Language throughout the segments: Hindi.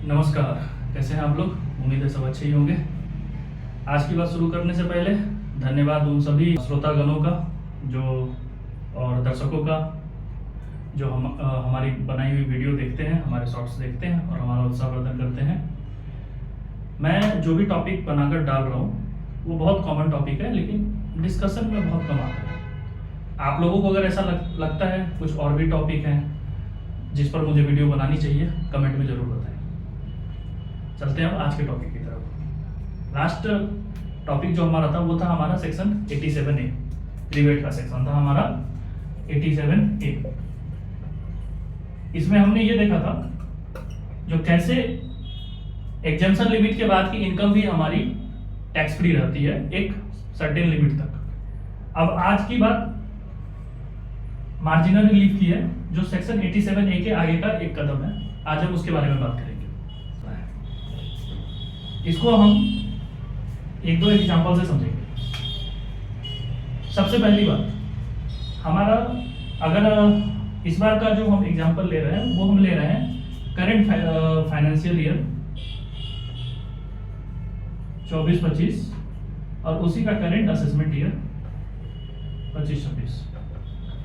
नमस्कार, कैसे हैं आप लोग। उम्मीद है सब अच्छे ही होंगे। आज की बात शुरू करने से पहले धन्यवाद उन सभी श्रोतागणों का जो और दर्शकों का जो हमारी बनाई हुई वीडियो देखते हैं, हमारे शॉर्ट्स देखते हैं और हमारा उत्साहवर्धन करते हैं। मैं जो भी टॉपिक बनाकर डाल रहा हूँ वो बहुत कॉमन टॉपिक है, लेकिन डिस्कशन में बहुत कम आता है। आप लोगों को अगर ऐसा लगता है कुछ और भी टॉपिक हैं जिस पर मुझे वीडियो बनानी चाहिए, कमेंट में ज़रूर बताएं। चलते हैं अब आज के टॉपिक की तरफ। लास्ट टॉपिक जो हमारा था वो था हमारा सेक्शन 87A, रिबेट का सेक्शन था हमारा 87A। इसमें हमने ये देखा था जो कैसे एग्जेम्पशन लिमिट के बाद की इनकम भी हमारी टैक्स फ्री रहती है एक सर्टेन लिमिट तक। अब आज की बात मार्जिनल रिलीफ की है जो सेक्शन 87A के आगे का एक कदम है। आज हम उसके बारे में बात करेंगे। इसको हम एक दो एग्जांपल से समझेंगे। सबसे पहली बात, हमारा अगर इस बार का जो हम एग्जांपल ले रहे हैं वो हम ले रहे हैं करंट फाइनेंशियल ईयर 24-25 और उसी का करंट असेसमेंट ईयर 25-26।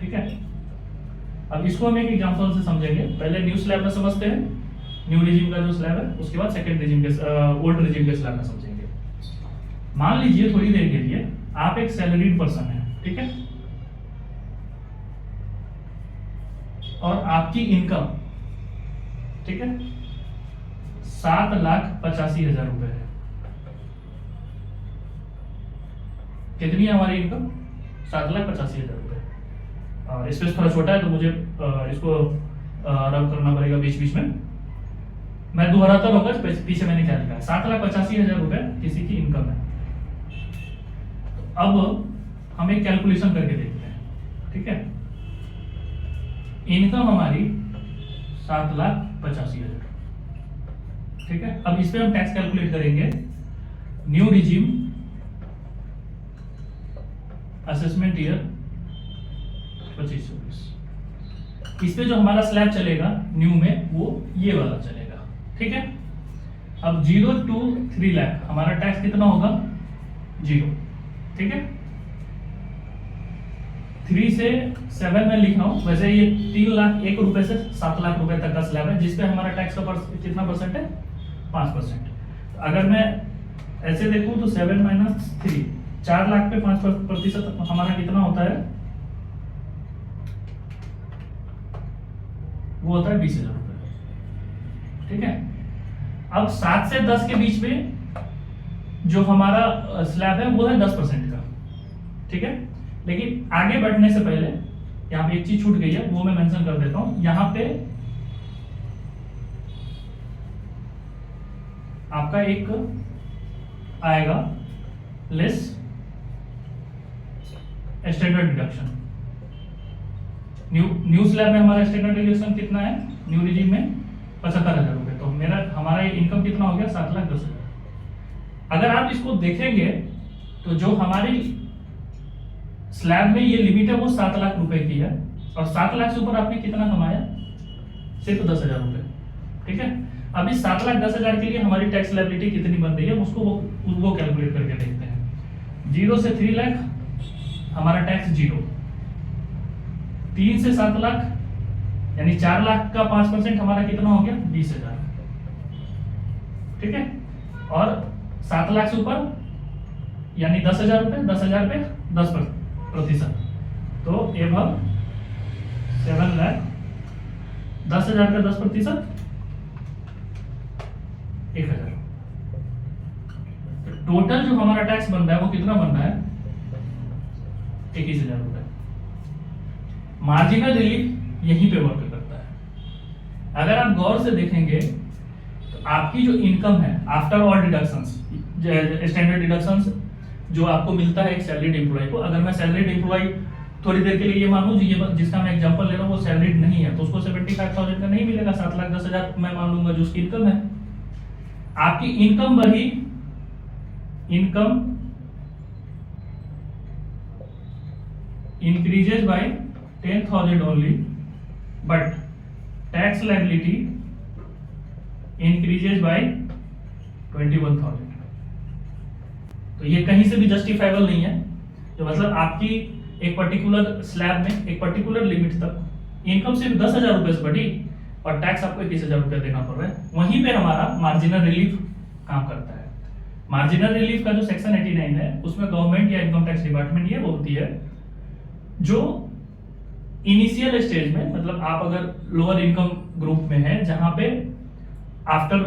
ठीक है, अब इसको हम एक एग्जांपल से समझेंगे। पहले न्यू स्लैब में समझते हैं, न्यू रिजीम का जो स्लैब है, उसके बाद सेकंड रिजीम के ओल्ड रिजीम के स्लैब में समझेंगे। मान लीजिए थोड़ी देर के लिए आप एक सैलरीड पर्सन है, ठीक है, और आपकी इनकम, ठीक है, 7,85,000 रुपए है। कितनी है हमारी इनकम? 7,85,000 रुपए। और स्पेस थोड़ा छोटा है तो मुझे इसको रब करना पड़ेगा बीच बीच में। मैं दोहराता रहूंगा, पीछे मैंने क्या लिखा है। 7,85,000 रुपए किसी की इनकम है। अब हम एक कैलकुलेशन करके देखते हैं, ठीक है। इनकम हमारी 7,85,000, ठीक है। अब इस पे हम टैक्स कैलकुलेट करेंगे। New regime assessment year 25-26। इस पे जो हमारा स्लैब चलेगा न्यू में वो ये वाला चलेगा, ठीक है। अब 0 to 3 लाख हमारा टैक्स कितना होगा? 0, ठीक है। 3 से 7 में लिख रहा हूं, वैसे ये 3,01,000 रुपए से 7 लाख रुपए तक का स्लैब है, जिसपे हमारा टैक्स का कितना परसेंट है? 5%। अगर मैं ऐसे देखूं तो 7 - 3, 4 लाख पे 5% हमारा कितना होता है? वो होता है 20,000 रुपए, ठीक है। अब 7 से 10 के बीच में जो हमारा स्लैब है वो है 10% का, ठीक है। लेकिन आगे बढ़ने से पहले यहाँ पे एक चीज छूट गई है, वो मैं मेंशन कर देता हूं। यहाँ पे आपका एक आएगा less standard deduction. New slab में हमारा स्टैंडर्ड डिडक्शन कितना है? न्यू रिजीम में 75,000 रुपए। तो हमारा इनकम कितना हो गया? 7,10,000। अगर आप इसको देखेंगे तो जो हमारी स्लैब में ये लिमिट है वो 7 लाख रुपए की है, और 7 लाख से ऊपर आपने कितना कमाया? सिर्फ 10,000 रुपए, ठीक है। अब इस 7,10,000 के लिए हमारी टैक्स लायबिलिटी कितनी बन रही है उसको वो कैलकुलेट करके देखते हैं। 0 से 3 लाख हमारा टैक्स 0, 3 से 7 लाख यानी 4 लाख का 5% हमारा कितना हो गया? 20,000, ठीक है। और 7 लाख से ऊपर यानी 10,000 रुपए, 10,000 पे 10%, तो एवं 7 लाख 10,000 का 10%, 1,000। टोटल जो हमारा टैक्स बन रहा है वो कितना बन रहा है? 21,000 रुपए। मार्जिनल रिलीफ यहीं पे वर्क करता है। अगर आप गौर से देखेंगे तो आपकी जो इनकम है after all deductions, standard deductions जो आपको मिलता है एक सैलरीड एम्प्लॉय को, अगर मैं सैलरीड एम्प्लॉय थोड़ी देर के लिए ये मानूं ये जिसका मैं एग्जांपल ले रहा हूं वो सैलरीड नहीं है, तो उसको 75,000 का नहीं मिलेगा, 7,10,000 मैं मान लूंगा जो उसकी इनकम है। आपकी इनकम बढ़ी, income increases by 10,000 only, but tax liability increases by 21,000। तो ये कहीं से भी जस्टिफाइबल नहीं है। तो मतलब आपकी एक पर्टिकुलर स्लैब में एक पर्टिकुलर लिमिट तक इनकम सिर्फ 10,000 रुपए से बढ़ी और टैक्स आपको 21,000 रुपया देना पड़ रहा है, वहीं पे हमारा मार्जिनल रिलीफ काम करता है। मार्जिनल रिलीफ का जो सेक्शन 89 है उसमें गवर्नमेंट या इनकम टैक्स डिपार्टमेंट ये बोलती है जो इनिशियल स्टेज में, मतलब आप अगर लोअर इनकम ग्रुप में है जहां पे आफ्टर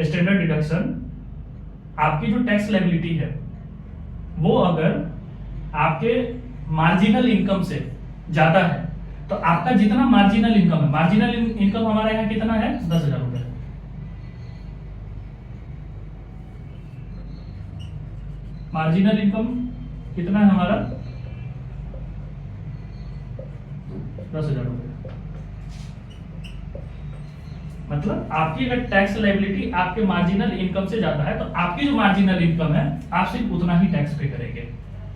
स्टैंडर्ड डिडक्शन आपकी जो टैक्स लायबिलिटी है वो अगर आपके मार्जिनल इनकम से ज्यादा है, तो आपका जितना मार्जिनल इनकम है, मार्जिनल इनकम हमारे यहाँ कितना है 10,000 रुपए। मार्जिनल इनकम कितना है हमारा 10,000 रुपए। मतलब आपकी अगर टैक्स लायबिलिटी आपके मार्जिनल इनकम से ज्यादा है तो आपकी जो मार्जिनल इनकम है आप सिर्फ उतना ही टैक्स पे करेंगे।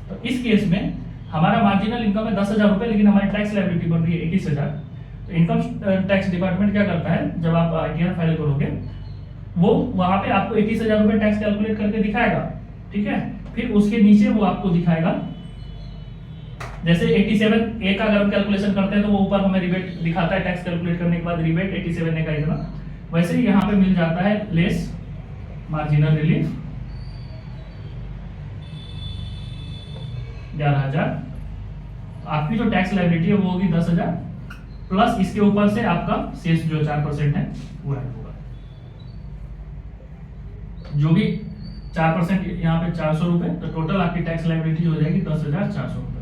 तो इस केस में हमारा मार्जिनल इनकम है 10,000 रुपए, लेकिन हमारी टैक्स लायबिलिटी बन रही है 21,000। तो इनकम टैक्स डिपार्टमेंट क्या करता है, जब आप आईटीआर फाइल करोगे वो वहां पे आपको 21,000 रुपए टैक्स कैलकुलेट करके दिखाएगा, ठीक है। फिर उसके नीचे वो आपको दिखाएगा, जैसे 87A का अगर हम कैलकुलेशन करते हैं तो वो ऊपर हमें रिबेट दिखाता है, टैक्स कैलकुलेट करने के बाद रिबेट 87A का इतना। वैसे ही यहाँ पे मिल जाता है लेस मार्जिनल रिलीफ 11,000। आपकी जो टैक्स लायबिलिटी है वो होगी 10,000 प्लस इसके ऊपर से आपका शेष जो 4% है वो ऐड होगा। जो भी 4% यहाँ पे 400 रुपए, तो टोटल आपकी टैक्स लायबिलिटी हो जाएगी 10,400 रुपए।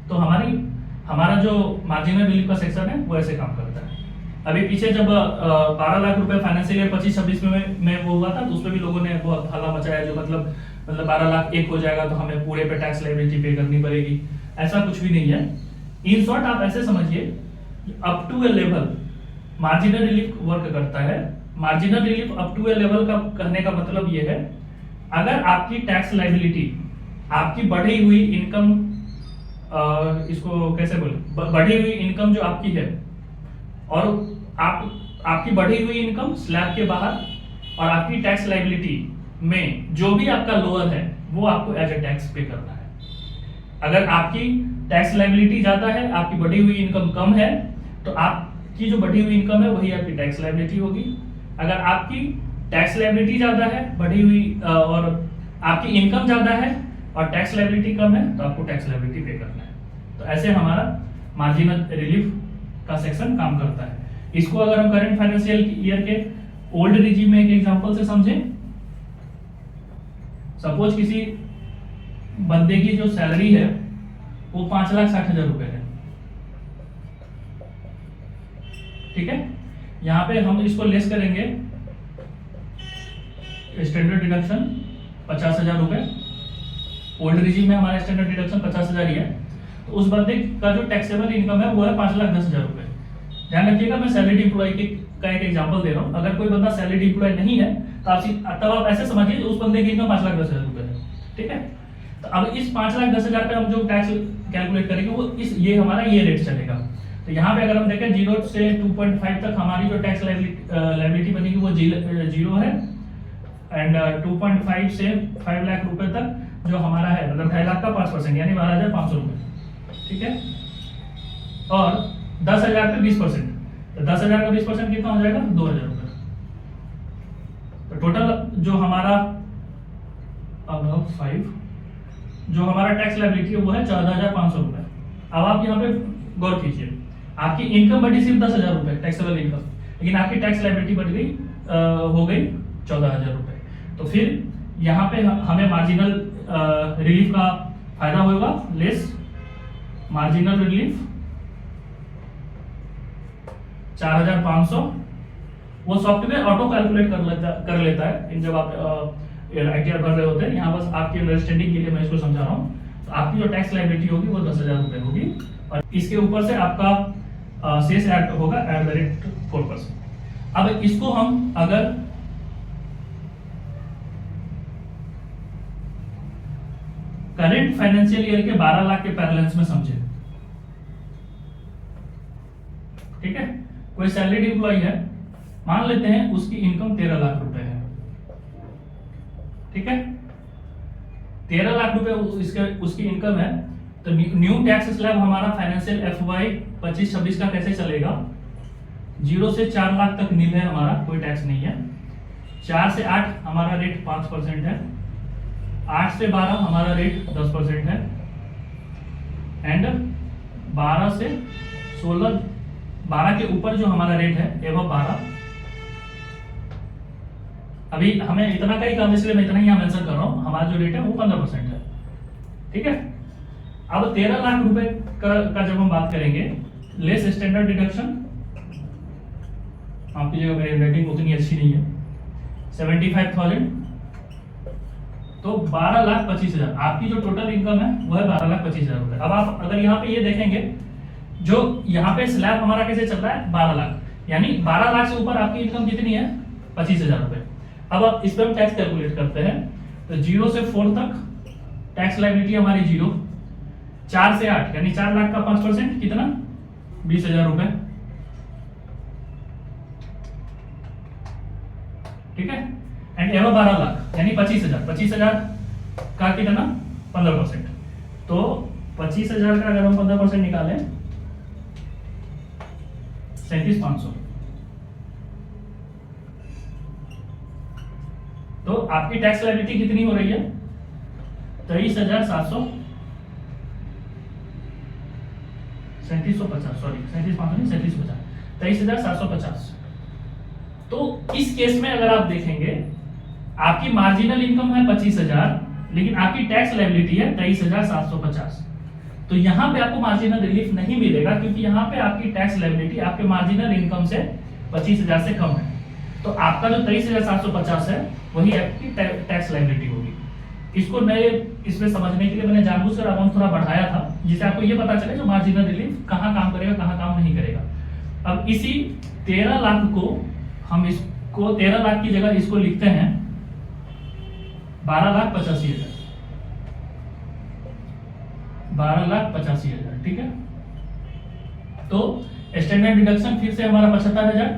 तो हमारा जो मार्जिनल रिलीफ का सेक्शन है वो ऐसे काम करता है। अभी पीछे जब 12 लाख रुपए फाइनेंशियल ईयर 25-26 में वो हुआ था तो उसमें भी लोगों ने बहुत हल्ला मचाया, जो मतलब 12 लाख एक हो जाएगा तो हमें पूरे पे टैक्स लायबिलिटी पे करनी पड़ेगी। ऐसा कुछ भी नहीं है। इन शॉर्ट आप ऐसे समझिए, up to a level marginal relief work करता है। Marginal relief up to a level का कहने का मतलब ये है, अगर आपकी टैक्स लायबिलिटी आपकी बढ़ी हुई इनकम, इसको कैसे बोले, बढ़ी हुई इनकम जो आपकी है और आपकी बढ़ी हुई इनकम स्लैब के बाहर और आपकी टैक्स लायबिलिटी में जो भी आपका लोअर है वो आपको एज ए टैक्स पे करना है। अगर आपकी टैक्स लायबिलिटी ज्यादा है, आपकी बढ़ी हुई इनकम कम है, तो आपकी जो बढ़ी हुई इनकम है वही आपकी टैक्स लायबिलिटी होगी। अगर आपकी टैक्स लायबिलिटी ज्यादा है, बढ़ी हुई और आपकी इनकम ज्यादा है और टैक्स लायबिलिटी कम है, तो आपको टैक्स लायबिलिटी पे करना है। तो ऐसे हमारा मार्जिनल रिलीफ का सेक्शन काम करता है। इसको अगर हम करंट फाइनेंशियल ईयर के ओल्ड रिजीम में एक एग्जांपल से समझें, सपोज किसी बंदे की जो सैलरी है वो 5,60,000 रुपए है, ठीक है। यहां पे हम इसको लेस करेंगे स्टैंडर्ड डिडक्शन 50,000 रुपए। ओल्ड रिजीम में हमारा स्टैंडर्ड डिडक्शन 50,000 ही है। तो उस बंदे का जो टैक्सेबल इनकम है वो है 5,10,000 रुपए। ध्यान रखिएगा, मैं सैलरीड एम्प्लॉय का एक एग्जांपल दे रहा हूं। अगर कोई बंदा सैलरीड एम्प्लॉय नहीं है तो तब आप ऐसे समझिए उस बंदे की इनकम 5,10,000 रुपए है, ठीक है। तो अब इस 5,10,000 पे हम जो टैक्स कैलकुलेट करेंगे वो ये हमारा ये रेट चलेगा। तो यहाँ पे अगर हम देखें 0 से 2.5 तक हमारी जो टैक्स लायबिलिटी बनेगी वो 0 है, एंड 2.5 से 5 लाख रुपए तक जो हमारा है, मतलब 2.5 लाख का 5% यानी 12,500 रुपए, ठीक है। और 10,000 पे 20%, तो 10,000 का 20% कितना हो जाएगा 2,000 रुपए। तो टोटल जो हमारा अब 5 जो हमारा टैक्स लायबिलिटी है वो है 14,500 रुपए। अब आप यहाँ पे गौर कीजिए, आपकी इनकम बढ़ी सिर्फ 10,000 रुपए टैक्सेबल इनकम, लेकिन आपकी टैक्स लायबिलिटी बढ़ गई हो गई 14,000 रुपए। तो फिर यहाँ पे हमें मार्जिनल रिलीफ का फायदा होगा, लेस मार्जिनल रिलीफ 4,500। वो सॉफ्टवेयर ऑटो कैलकुलेट कर लेता है जब आप आईटीआर भर रहे होते हैं। यहाँ बस आपकी अंडरस्टैंडिंग के लिए मैं इसको समझा रहा हूँ। तो आपकी जो टैक्स लायबिलिटी होगी वो 10,000 रुपए होगी और इसके ऊपर से आपका शेष ऐड होगा एट द रेट 4%। अब इसको हम अगर करेंट फाइनेंशियल ईयर के 12 लाख के पैरेलल्स में समझे, ठीक है। कोई सैलरीड एम्प्लॉय है, मान लेते हैं उसकी इनकम 13 लाख रुपए है, ठीक है, 13 लाख रुपए उसकी इनकम है। तो न्यू टैक्स स्लैब हमारा फाइनेंशियल FY 25-26 का कैसे चलेगा? 0 से 4 लाख तक नील है हमारा, कोई टैक्स नहीं है। 4 से 8 हमारा रेट 5% है, 8 से 12 हमारा रेट 10% है, एंड 12 से 16, 12 के ऊपर जो हमारा रेट है एवं 12, अभी हमें इतना का ही काम, इसलिए मैं इतना ही यहाँ मेंशन कर रहा हूँ, हमारा जो रेट है वो 15% है, ठीक है। अब 13 लाख रुपए का जब हम बात करेंगे, लेस स्टैंडर्ड डिडक्शन, आपकी जगह मेरी रेटिंग उतनी अच्छी नहीं है, 75,000, तो 12,25,000 आपकी जो टोटल इनकम है वो है 12,25,000 रुपए। अब आप अगर यहाँ पे ये देखेंगे, जो यहाँ पे स्लैब हमारा कैसे चल रहा है 12 लाख, यानी 12 लाख से ऊपर आपकी इनकम कितनी है 25,000 रुपए। अब आप इस पर हम टैक्स कैलकुलेट करते हैं, तो 0 से 4 तक टैक्स लायबिलिटी हमारी 0, 4 से 8 यानी 4 लाख का 5% कितना 20,000 रुपए, ठीक है, एंड एवं 12 लाख यानी 25,000 का कितना 15%, तो 25,000 का अगर हम 15% निकालें 37,500, तो आपकी टैक्स लायबिलिटी कितनी हो रही है 23,700, 3750, सॉरी 37,500 नहीं 3750, 23,750। तो इस केस में अगर आप देखेंगे, आपकी मार्जिनल इनकम है 25,000, लेकिन आपकी टैक्स लायबिलिटी है 23,750, तो यहाँ पे आपको मार्जिनल रिलीफ नहीं मिलेगा, क्योंकि यहाँ पे आपकी टैक्स लायबिलिटी आपके मार्जिनल इनकम से 25,000 से कम है। तो आपका जो 23,750 है वही आपकी टैक्स लायबिलिटी होगी। इसको नए इसमें समझने के लिए मैंने जानबूझकर अमाउंट थोड़ा बढ़ाया था, जिससे आपको ये पता चले जो मार्जिनल रिलीफ कहाँ काम करेगा कहाँ काम नहीं करेगा। अब इसी 13 लाख को हम इसको 13 लाख की जगह इसको लिखते हैं 12,85,000, 12,85,000, ठीक है। तो स्टैंडर्ड डिडक्शन फिर से हमारा 75,000,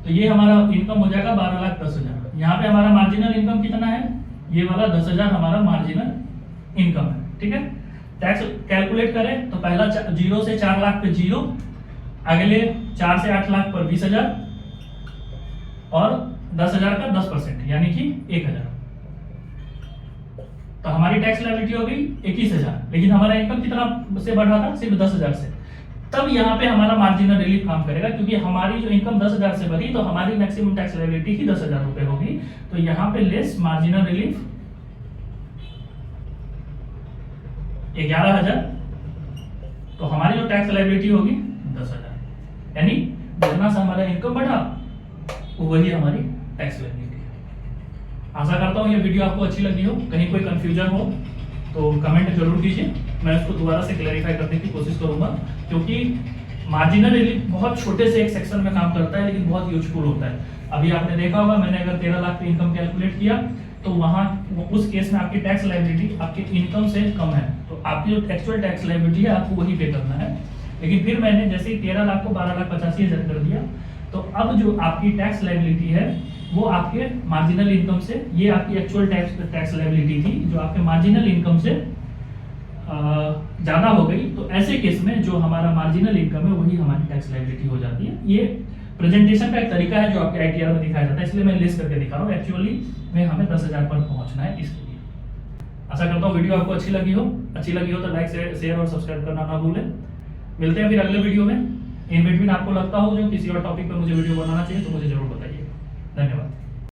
तो ये हमारा इनकम हो जाएगा 12,10,000। यहाँ पे हमारा मार्जिनल इनकम कितना है, ये वाला 10,000 हमारा मार्जिनल इनकम है, ठीक है। टैक्स कैलकुलेट करें तो पहला 0 से 4 लाख पे 0, अगले 4 से 8 लाख पर 20,000 और 10,000 का 10% यानी कि 1,000, तो हमारी टैक्स लायबिलिटी हो गई 21,000, लेकिन हमारा इनकम कितना से बढ़ा था सिर्फ 10,000 से। तब यहाँ पे हमारा मार्जिनल रिलीफ काम करेगा, क्योंकि हमारी जो इनकम 10,000 से बढ़ी तो हमारी मैक्सिमम टैक्स लायबिलिटी ही 10,000 रुपए होगी, तो यहाँ पे लेस मार्जिनल रिलीफ 11,000, तो हमारी जो टैक्स लायबिलिटी होगी 10,000, यानी जितना से हमारा इनकम बढ़ा वही हमारी टैक्स लायबिलिटी है। आशा करता हूँ ये वीडियो आपको अच्छी लगी हो, कहीं कोई कंफ्यूजन हो तो कमेंट जरूर कीजिए, मैं उसको दोबारा से क्लैरिफाई करने की कोशिश करूंगा, क्योंकि मार्जिनल रिलीफ बहुत छोटे से एक सेक्शन में काम करता है लेकिन बहुत यूजफुल होता है। अभी आपने देखा होगा, मैंने अगर 13 लाख की इनकम कैलकुलेट किया तो वहां उस केस में आपकी टैक्स लायबिलिटी आपके इनकम से कम है, तो आपकी जो एक्चुअल टैक्स लायबिलिटी है आपको वही पे करना है। लेकिन फिर मैंने जैसे ही 13 लाख को 12,85,000 कर दिया, तो अब जो आपकी टैक्स लायबिलिटी है वो आपके मार्जिनल इनकम से, ये आपकी एक्चुअल टैक्स लायबिलिटी थी जो आपके मार्जिनल इनकम से ज्यादा हो गई, तो ऐसे केस में जो हमारा मार्जिनल इनकम है वही हमारी टैक्स लायबिलिटी हो जाती है। ये प्रेजेंटेशन का एक तरीका है जो आपके आईटीआर में दिखाया जाता है, इसलिए मैं लिस्ट करके दिखा रहा हूँ। एक्चुअली में हमें 10,000 पर पहुंचना है, इसके लिए। आशा करता हूँ वीडियो आपको अच्छी लगी हो तो लाइक शेयर और सब्सक्राइब करना ना भूलें। मिलते हैं फिर अगले वीडियो में। इन बिटवीन आपको लगता हो जो किसी और टॉपिक पर मुझे वीडियो बनाना चाहिए तो मुझे जरूर बताइए। धन्यवाद।